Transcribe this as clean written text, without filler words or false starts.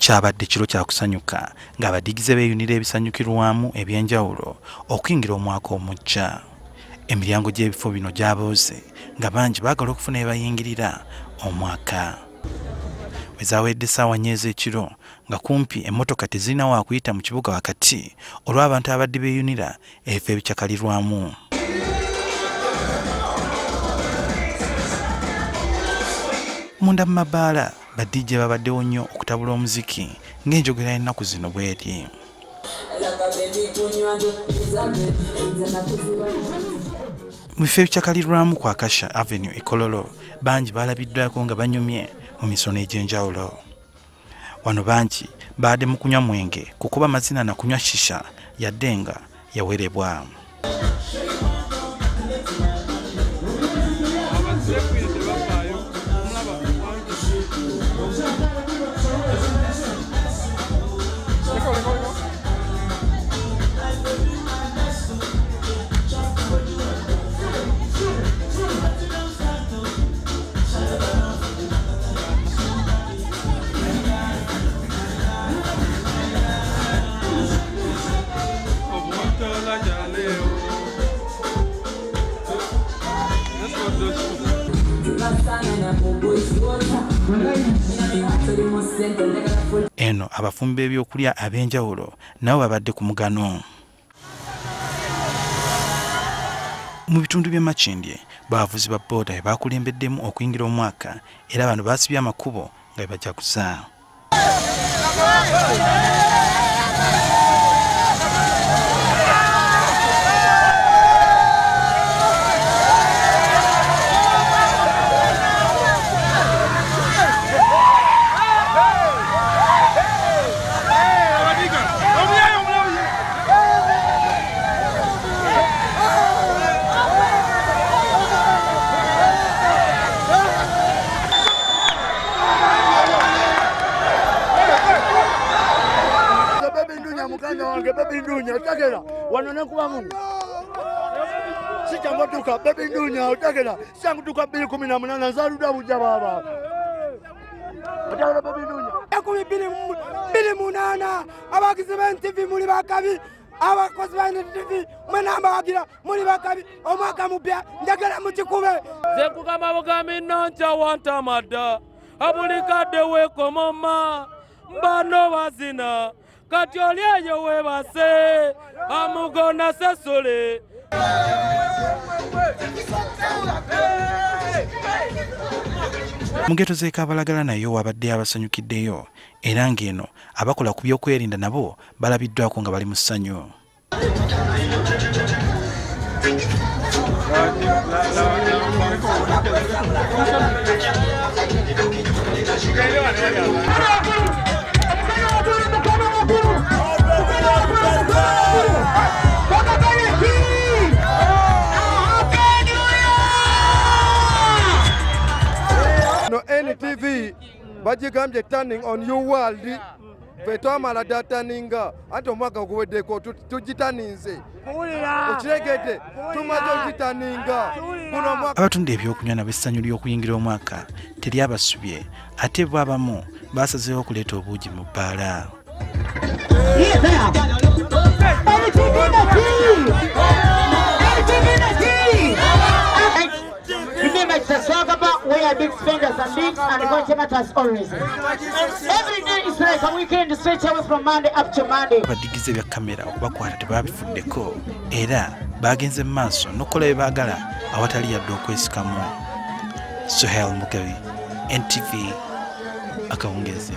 Kyabadde kiro kya kusanyuka ng'Abadigize beeyunira ebisanyukirwamu eby'enjawulo okuyingira omwaka omujja. Emiryango gy'ebifo bino gyabooze nga bangi baagala okufuna ebayingirira omwaka. Bwe zaawedde essaawa nnya ez'ekiro nga kumpi emmotoka tezirina wa kuyita mu kibuga wakati olw'abantu abadde beeyunira ebifo ebikyakalirwamu. Munda mu mabbaala badijje babaddewo nnyo okutabula omuziki ng'enjogera y'ennaku zino bw'eri. Mu bifo ebikyakalirwamu ku Akasha Avenue e Kololo bangi baalabiddwako nga banyumye mu misono egy'enjawulo. Wano bangi baadde mu kunywa mwenge kukuba amazina na kunywa shisha yadde nga yawerebwa. Eno abafumbi b'ebyokulya ab'enjawulo nabo babadde ku mugano. Mu bitundu by'e Makindye bavuzi ba booda be baakulembeddemu okuyingira omwaka era bano baasibye amakubo nga be bajaguza. Bebinunya utakera wanone kuba mungu sichango tuka bebinunya utakera sangu tuka 218 zaruda buja baba utakera bebinunya yakumi 208 abagize ben TV muri bakabi abakozi ba TV mwenamba wagira muri bakabi omwaka mupya ndagala mukikube zekugamba bugami nanja wantamada abulikadde wekomoma mbano bazina kati olyeyo webase amugona sesole. Mu ngeto z'e Kabalagala nayo wabadde abasanyukiddeyo era ng'eno abakola ku by'okwerinda nabo balabiddwako nga bali mu ssanyu. No NTV bajigambye turning on you world betwamala dataninga ate omwaka guweddeko tugitaninze okiregedde tumaze okitaninga. Abatunda ebyokunywa nabo essanyu ly'okuyingira omwaka teryabasubye ate bo abamu baasazeewo okuleeta obuugi mu bbaala. Remember, it's a song about where big spenders and big and the content as always. Every day is like a weekend straight away from Monday up to Monday. Abadigize bya kamera okubakwata tebabifuddeko era bagenze mu maaso n'okukola bye baagala awatali yadde okwesikamu. Sohel Mugabi, NTV, Akawungeezi.